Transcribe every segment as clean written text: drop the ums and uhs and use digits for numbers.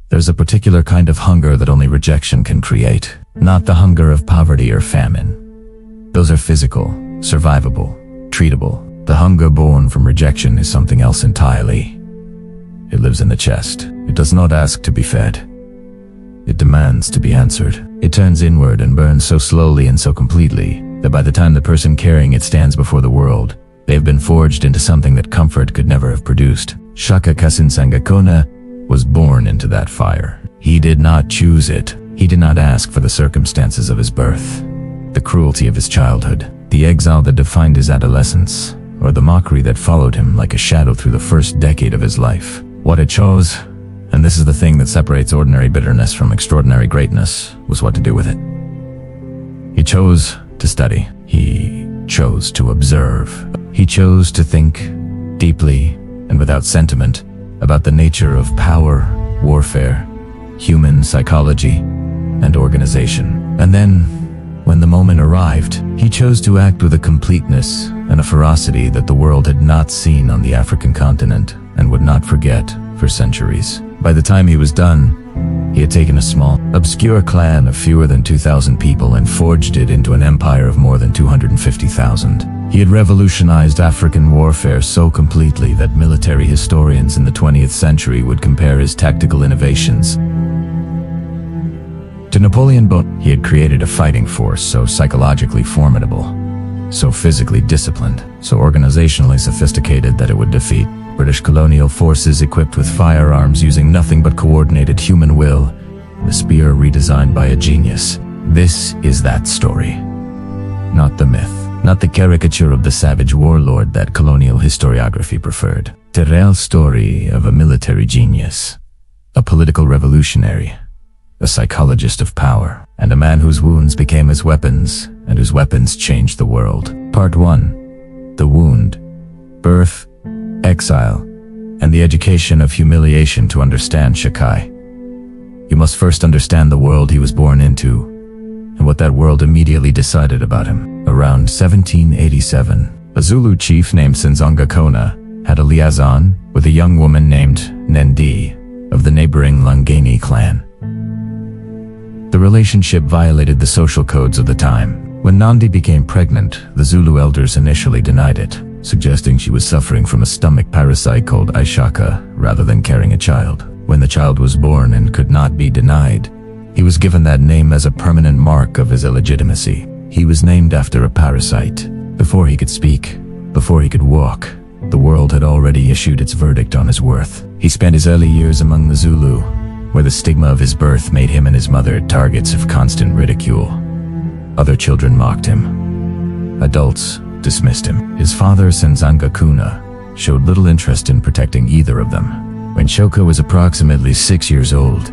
There's a particular kind of hunger that only rejection can create, not the hunger of poverty or famine. Those are physical, survivable, treatable. The hunger born from rejection is something else entirely. It lives in the chest. It does not ask to be fed. It demands to be answered. It turns inward and burns so slowly and so completely that by the time the person carrying it stands before the world, they have been forged into something that comfort could never have produced. Shaka kaSenzangakhona was born into that fire. He did not choose it. He did not ask for the circumstances of his birth, the cruelty of his childhood, the exile that defined his adolescence, or the mockery that followed him like a shadow through the first decade of his life. What it chose, and this is the thing that separates ordinary bitterness from extraordinary greatness, was what to do with it. He chose to study. He chose to observe. He chose to think deeply and without sentiment about the nature of power, warfare, human psychology, and organization. And then, when the moment arrived, he chose to act with a completeness and a ferocity that the world had not seen on the African continent and would not forget for centuries. By the time he was done, he had taken a small, obscure clan of fewer than 2,000 people and forged it into an empire of more than 250,000. He had revolutionized African warfare so completely that military historians in the 20th century would compare his tactical innovations to Napoleon Bonaparte. He had created a fighting force so psychologically formidable, so physically disciplined, so organizationally sophisticated that it would defeat British colonial forces equipped with firearms using nothing but coordinated human will, the spear redesigned by a genius. This is that story. Not the myth, not the caricature of the savage warlord that colonial historiography preferred. The real story of a military genius, a political revolutionary, a psychologist of power, and a man whose wounds became his weapons, and whose weapons changed the world. Part 1. The Wound. Birth, Exile, and the Education of Humiliation. To understand Shaka, you must first understand the world he was born into, and what that world immediately decided about him. Around 1787, a Zulu chief named kaSenzangakhona had a liaison with a young woman named Nandi of the neighboring Lungeni clan. The relationship violated the social codes of the time. When Nandi became pregnant, the Zulu elders initially denied it, suggesting she was suffering from a stomach parasite called Shaka rather than carrying a child. When the child was born and could not be denied, he was given that name as a permanent mark of his illegitimacy. He was named after a parasite. Before he could speak, before he could walk, the world had already issued its verdict on his worth. He spent his early years among the Zulu, where the stigma of his birth made him and his mother targets of constant ridicule. Other children mocked him. Adults dismissed him. His father, kaSenzangakhona, showed little interest in protecting either of them. When Shaka was approximately 6 years old,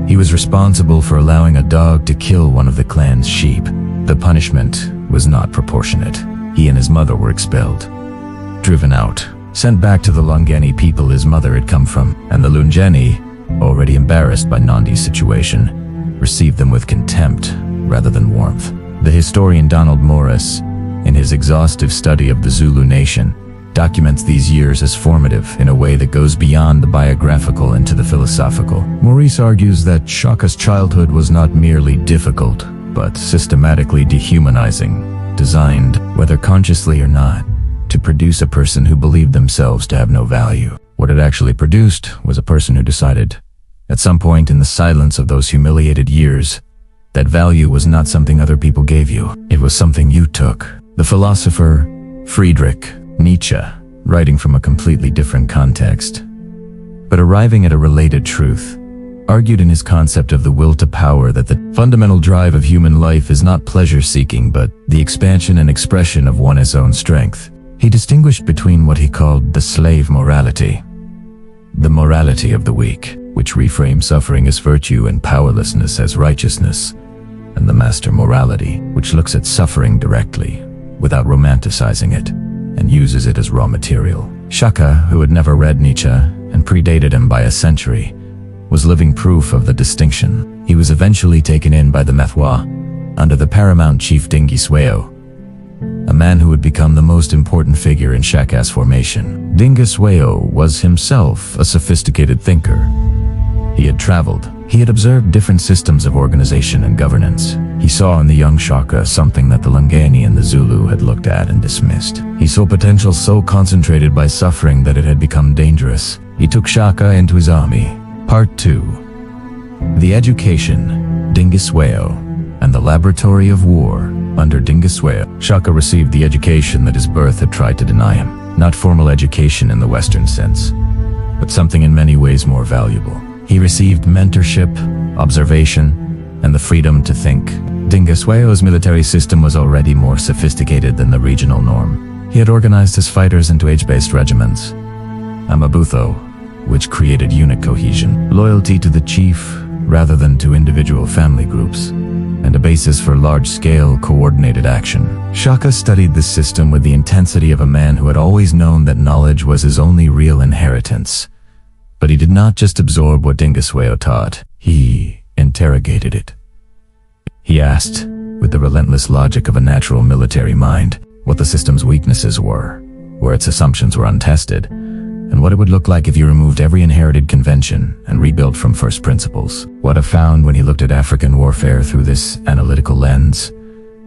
he was responsible for allowing a dog to kill one of the clan's sheep. The punishment was not proportionate. He and his mother were expelled, driven out, sent back to the Lungeni people his mother had come from, and the Lungeni, already embarrassed by Nandi's situation, received them with contempt rather than warmth. The historian Donald Morris, in his exhaustive study of the Zulu nation, documents these years as formative in a way that goes beyond the biographical into the philosophical. Maurice argues that Shaka's childhood was not merely difficult, but systematically dehumanizing, designed, whether consciously or not, to produce a person who believed themselves to have no value. What it actually produced was a person who decided, at some point in the silence of those humiliated years, that value was not something other people gave you. It was something you took. The philosopher Friedrich Nietzsche, writing from a completely different context, but arriving at a related truth, argued in his concept of the will to power that the fundamental drive of human life is not pleasure-seeking but the expansion and expression of one's own strength. He distinguished between what he called the slave morality, the morality of the weak, which reframes suffering as virtue and powerlessness as righteousness, and the master morality, which looks at suffering directly, without romanticizing it, and uses it as raw material. Shaka, who had never read Nietzsche and predated him by a century, was living proof of the distinction. He was eventually taken in by the Methwa, under the paramount chief Dingiswayo, a man who would become the most important figure in Shaka's formation. Dingiswayo was himself a sophisticated thinker. He had traveled. He had observed different systems of organization and governance. He saw in the young Shaka something that the Lungani and the Zulu had looked at and dismissed. He saw potential so concentrated by suffering that it had become dangerous. He took Shaka into his army. Part 2. The education, Dingiswayo, and the laboratory of war. Under Dingiswayo, Shaka received the education that his birth had tried to deny him. Not formal education in the Western sense, but something in many ways more valuable. He received mentorship, observation, and the freedom to think. Dingiswayo's military system was already more sophisticated than the regional norm. He had organized his fighters into age-based regiments, Amabutho, which created unit cohesion, loyalty to the chief rather than to individual family groups, and a basis for large-scale coordinated action. Shaka studied this system with the intensity of a man who had always known that knowledge was his only real inheritance. But he did not just absorb what Dingiswayo taught, he interrogated it. He asked, with the relentless logic of a natural military mind, what the system's weaknesses were, where its assumptions were untested, and what it would look like if you removed every inherited convention and rebuilt from first principles. What I found when he looked at African warfare through this analytical lens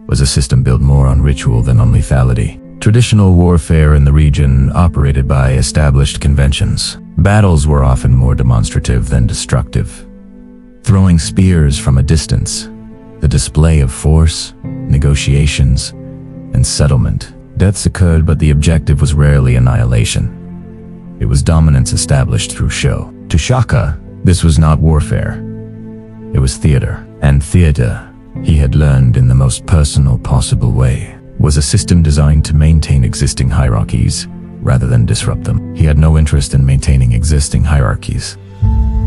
was a system built more on ritual than on lethality. Traditional warfare in the region operated by established conventions. Battles were often more demonstrative than destructive. Throwing spears from a distance, the display of force, negotiations, and settlement. Deaths occurred, but the objective was rarely annihilation. It was dominance established through show. To Shaka, this was not warfare. It was theater. And theater, he had learned in the most personal possible way, was a system designed to maintain existing hierarchies rather than disrupt them. He had no interest in maintaining existing hierarchies.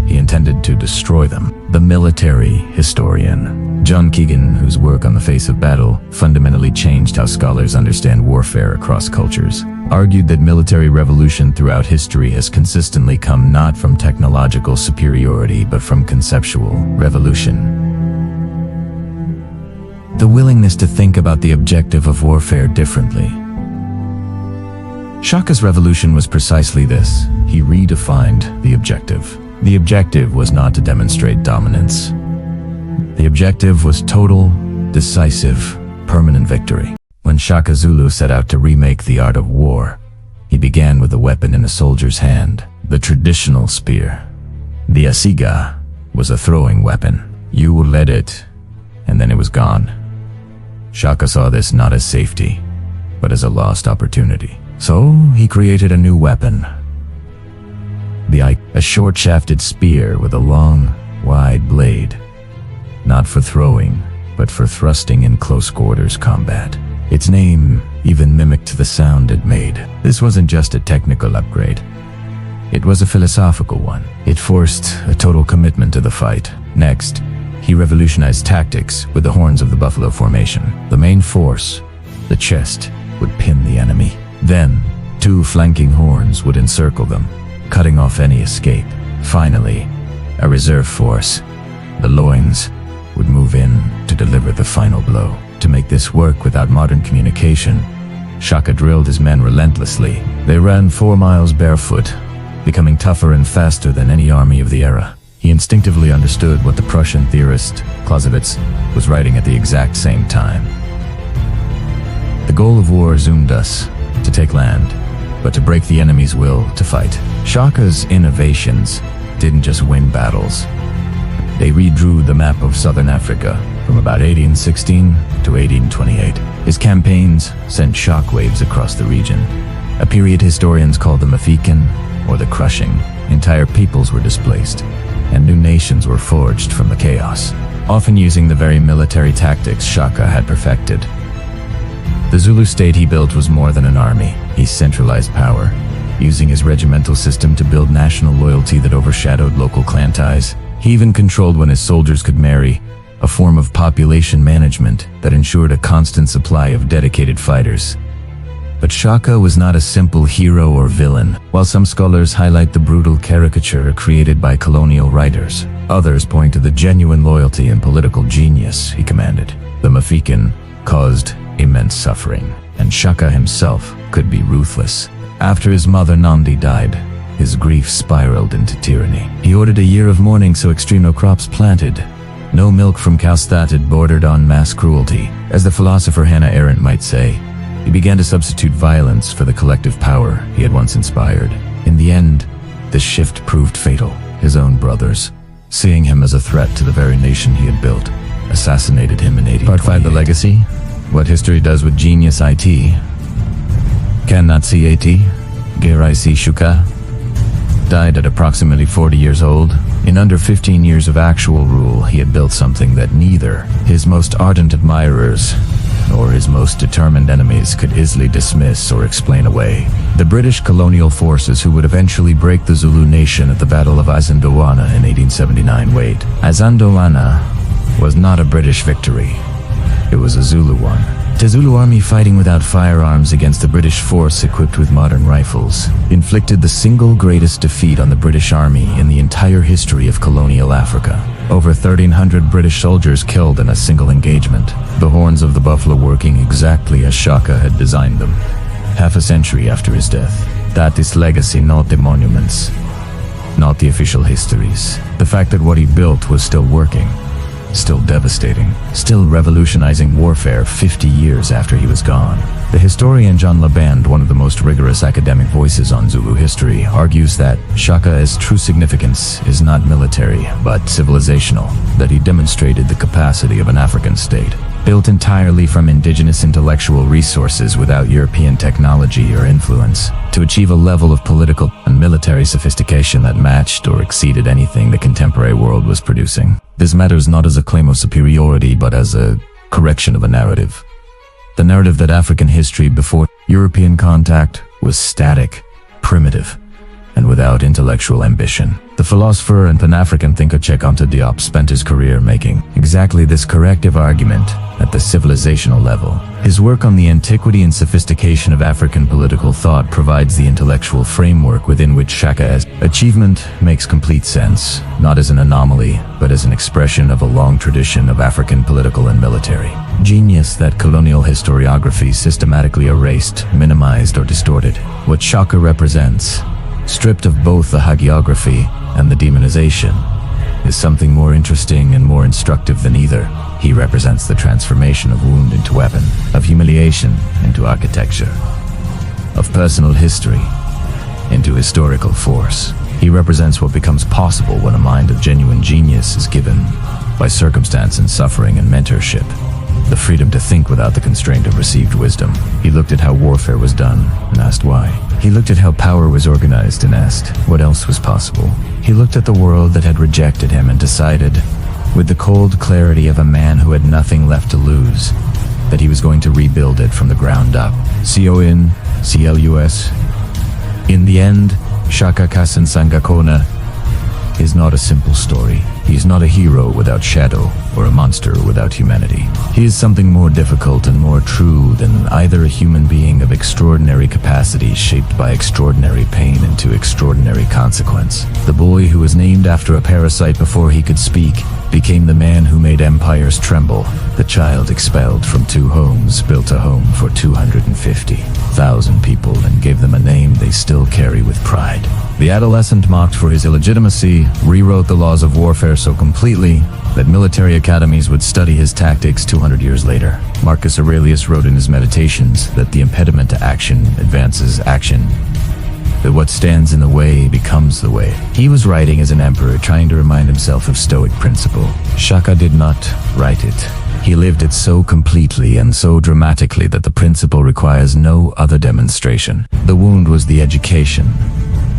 He intended to destroy them. The military historian, John Keegan, whose work on the face of battle fundamentally changed how scholars understand warfare across cultures, argued that military revolution throughout history has consistently come not from technological superiority but from conceptual revolution. The willingness to think about the objective of warfare differently. Shaka's revolution was precisely this. He redefined the objective. The objective was not to demonstrate dominance. The objective was total, decisive, permanent victory. When Shaka Zulu set out to remake the art of war, he began with a weapon in a soldier's hand, the traditional spear. The asiga was a throwing weapon. You led it, and then it was gone. Shaka saw this not as safety, but as a lost opportunity. So he created a new weapon. A short-shafted spear with a long, wide blade. Not for throwing, but for thrusting in close-quarters combat. Its name even mimicked the sound it made. This wasn't just a technical upgrade. It was a philosophical one. It forced a total commitment to the fight. Next, he revolutionized tactics with the horns of the buffalo formation. The main force, the chest, would pin the enemy. Then, two flanking horns would encircle them, cutting off any escape. Finally, a reserve force, the loins, would move in to deliver the final blow. To make this work without modern communication, Shaka drilled his men relentlessly. They ran 4 miles barefoot, becoming tougher and faster than any army of the era. He instinctively understood what the Prussian theorist Clausewitz was writing at the exact same time. The goal of war zoomed us to take land, but to break the enemy's will to fight. Shaka's innovations didn't just win battles. They redrew the map of southern Africa from about 1816 to 1828. His campaigns sent shockwaves across the region, a period historians call the Mafican, or the crushing. Entire peoples were displaced, and new nations were forged from the chaos, often using the very military tactics Shaka had perfected. The Zulu state he built was more than an army. He centralized power, using his regimental system to build national loyalty that overshadowed local clan ties. He even controlled when his soldiers could marry, a form of population management that ensured a constant supply of dedicated fighters. But Shaka was not a simple hero or villain. While some scholars highlight the brutal caricature created by colonial writers, others point to the genuine loyalty and political genius he commanded. The Mafican caused immense suffering, and Shaka himself could be ruthless. After his mother Nandi died, his grief spiraled into tyranny. He ordered a year of mourning so extreme no crops planted, no milk from cows that bordered on mass cruelty. As the philosopher Hannah Arendt might say, he began to substitute violence for the collective power he had once inspired. In the end, this shift proved fatal. His own brothers, seeing him as a threat to the very nation he had built, assassinated him in 1828. Part 5: The Legacy. What history does with genius IT. Cannot see AT. Gerai see Shaka. Died at approximately 40 years old. In under 15 years of actual rule, he had built something that neither his most ardent admirers nor his most determined enemies could easily dismiss or explain away. The British colonial forces who would eventually break the Zulu nation at the Battle of Isandlwana in 1879. Wait, Isandlwana was not a British victory. It was a Zulu one. The Zulu army fighting without firearms against the British force equipped with modern rifles inflicted the single greatest defeat on the British army in the entire history of colonial Africa. Over 1,300 British soldiers killed in a single engagement, the horns of the buffalo working exactly as Shaka had designed them. Half a century after his death. That is legacy, not the monuments, not the official histories. The fact that what he built was still working, still devastating, still revolutionizing warfare 50 years after he was gone. The historian John Laband, one of the most rigorous academic voices on Zulu history, argues that Shaka's true significance is not military, but civilizational, that he demonstrated the capacity of an African state, built entirely from indigenous intellectual resources without European technology or influence, to achieve a level of political and military sophistication that matched or exceeded anything the contemporary world was producing. This matters not as a claim of superiority, but as a correction of a narrative. The narrative that African history before European contact was static, primitive, and without intellectual ambition. The philosopher and Pan-African thinker Cheikh Anta Diop spent his career making exactly this corrective argument at the civilizational level. His work on the antiquity and sophistication of African political thought provides the intellectual framework within which Shaka's achievement makes complete sense, not as an anomaly, but as an expression of a long tradition of African political and military genius that colonial historiography systematically erased, minimized, or distorted. What Shaka represents, stripped of both the hagiography and the demonization, is something more interesting and more instructive than either. He represents the transformation of wound into weapon, of humiliation into architecture, of personal history into historical force. He represents what becomes possible when a mind of genuine genius is given, by circumstance and suffering and mentorship, the freedom to think without the constraint of received wisdom. He looked at how warfare was done and asked why. He looked at how power was organized and asked what else was possible. He looked at the world that had rejected him and decided, with the cold clarity of a man who had nothing left to lose, that he was going to rebuild it from the ground up. CONCLUS. In the end, Shaka kaSenzangakhona is not a simple story. He is not a hero without shadow or a monster without humanity. He is something more difficult and more true than either a human being of extraordinary capacity shaped by extraordinary pain into extraordinary consequence. The boy who was named after a parasite before he could speak became the man who made empires tremble. The child expelled from 2 homes built a home for 250,000 people and gave them a name they still carry with pride. The adolescent, mocked for his illegitimacy, rewrote the laws of warfare so completely that military academies would study his tactics 200 years later. Marcus Aurelius wrote in his Meditations that the impediment to action advances action, that what stands in the way becomes the way. He was writing as an emperor, trying to remind himself of Stoic principle. Shaka did not write it. He lived it so completely and so dramatically that the principle requires no other demonstration. The wound was the education.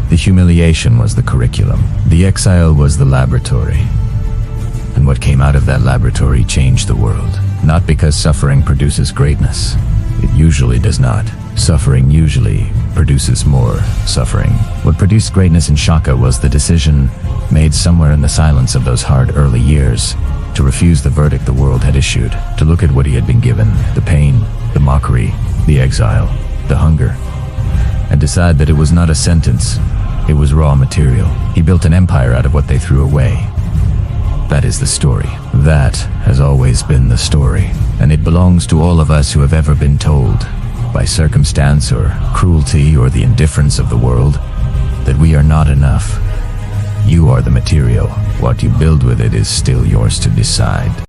The humiliation was the curriculum. The exile was the laboratory. And what came out of that laboratory changed the world. Not because suffering produces greatness. It usually does not. Suffering usually produces more suffering. What produced greatness in Shaka was the decision, made somewhere in the silence of those hard early years, to refuse the verdict the world had issued, to look at what he had been given, the pain, the mockery, the exile, the hunger, and decide that it was not a sentence, it was raw material. He built an empire out of what they threw away. That is the story. That has always been the story, and it belongs to all of us who have ever been told, by circumstance or cruelty or the indifference of the world, that we are not enough. You are the material. What you build with it is still yours to decide.